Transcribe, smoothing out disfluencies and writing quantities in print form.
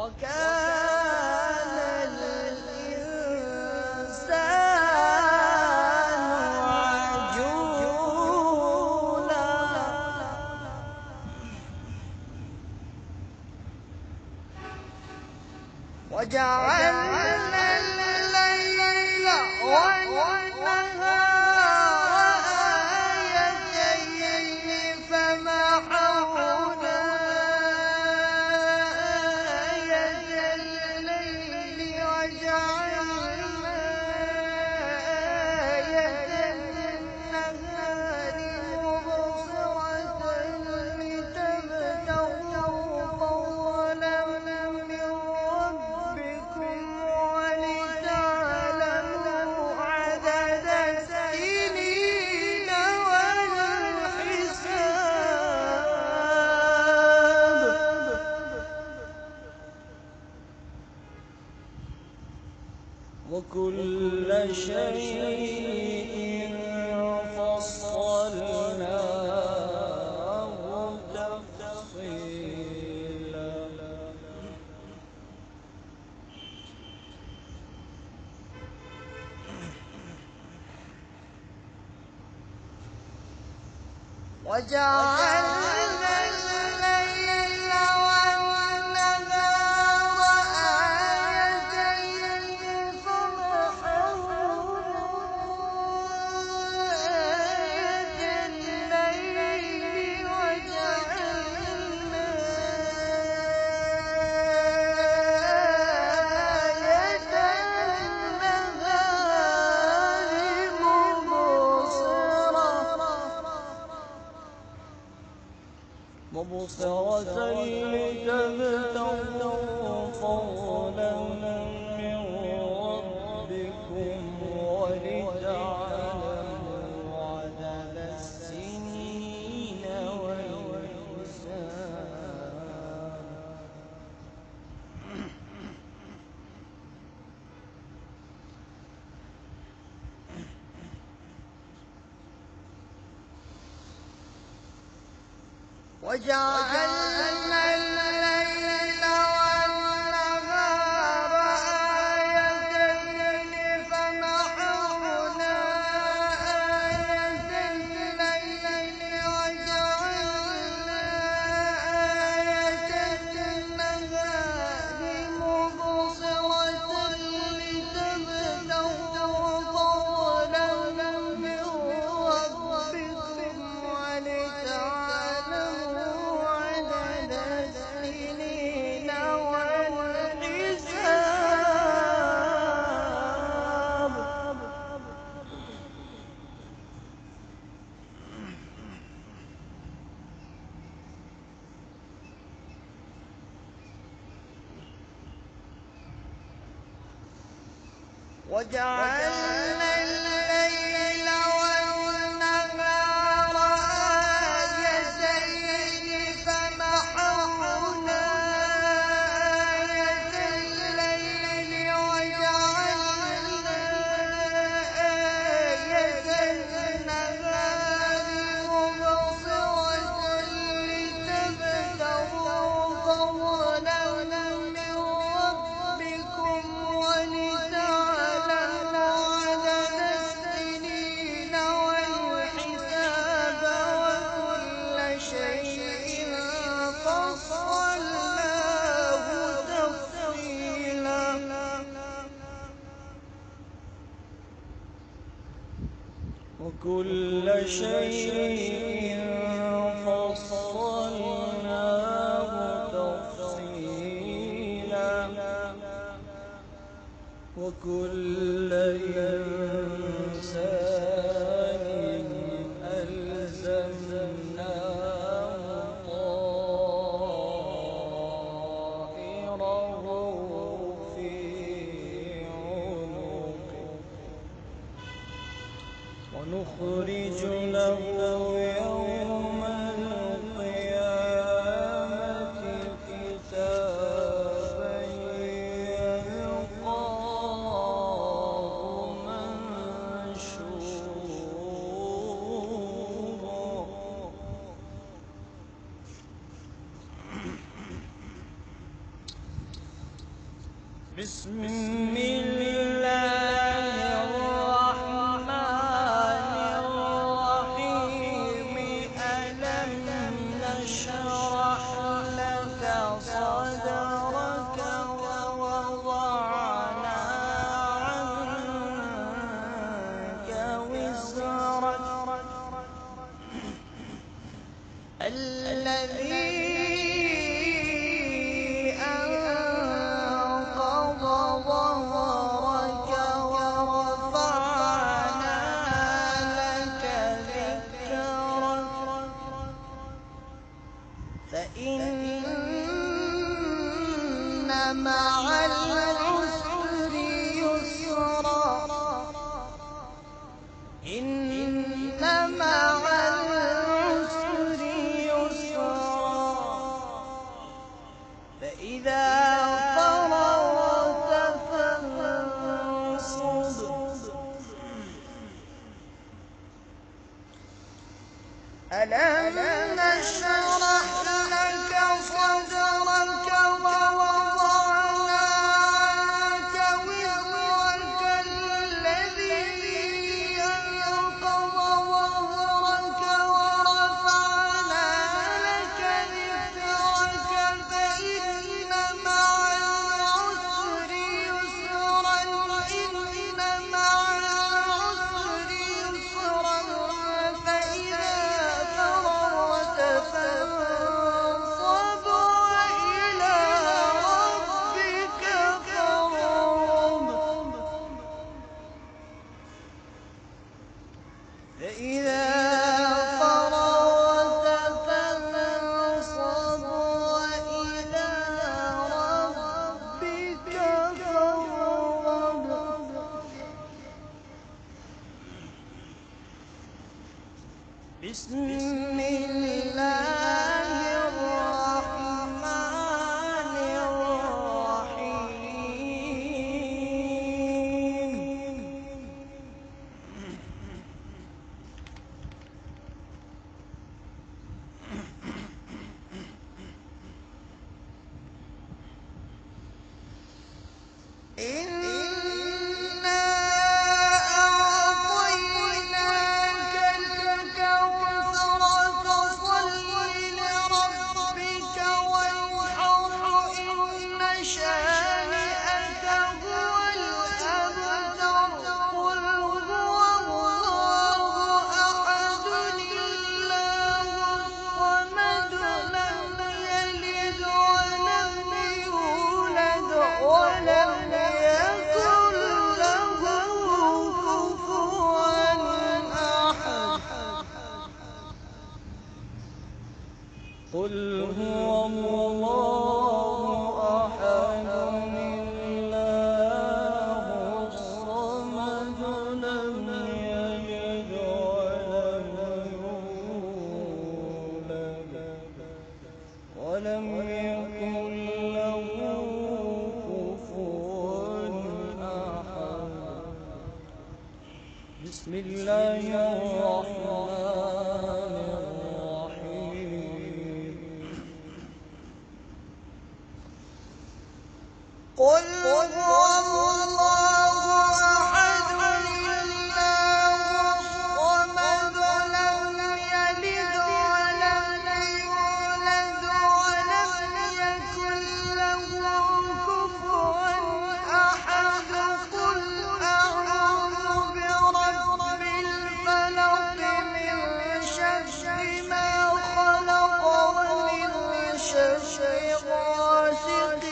وكان الإنسان عجولا وجعلنا الليل والنهار آيتين فمحونا آية الليل وجعلنا آية النهار مبصرة لتبتغوا فضلا من ربكم ولتعلموا عدد السنين والحساب وكل شيء فصلناه تفصيلا وجعلنا الليل والنهار آيتين فمحونا آية الليل وجعلنا آية النهار مبصرة لتبتغوا فضلا من ربكم ولتعلموا عدد السنين والحساب وجعلنا الليل والنهار آيتين فمحونا آية الليل وجعلنا آية النهار مبصرة لتبتغوا فضلا من ربكم ولتعلموا عدد السنين والحساب وجعلنا الليل والنهار آيتين فمحونا آية الليل وجعلنا آية النهار مبصرة لتبتغوا فضلا من ربكم ولتعلموا عدد السنين والحساب وكل شيء فصلناه تفصيلا وكل شيء فصلناه تفصيلا وكل إنسان ألزمناه طائره في عنقه ونخرج له يوم القيامة كتابا يلقاه منشورا بسم الله الرحمن الرحيم ألم نشرح لك صدرك ووضعنا عنك وزرك الذي أنقض ظهرك ورفعنا لك ذكرك فإن مع العسر يسرا إن مع العسر يسرا فإذا فرغت فانصب ألم نشرح لك صدرك ووضعنا عنك وزرك الذي أنقض ظهرك ورفعنا لك ذكرك فإن مع العسر يسرا إن مع العسر يسرا فإذا فرغت فانصب وإلى ربك فارغب فإذا فرغت فانصب وإلى ربك فارغب بسم الله الرحمن الرحيم إنا أعطيناك الكوثر فصل لربك وانحر إن شانئك هو الأبتر قل هو الله أحد الله الصمد لم يلد ولم يولد ولم يكن له كفوا أحد قل هو الله أحد الله الصمد لم يلد ولم يولد ولم يكن له كفوا أحد بسم الله الرحمن الرحيم قل هو الله أحد الله الصمد لم يلد ولم يولد ولم يكن له كفوا أحد قل أعوذ برب الفلق من شر ما خلق ومن شر غاسق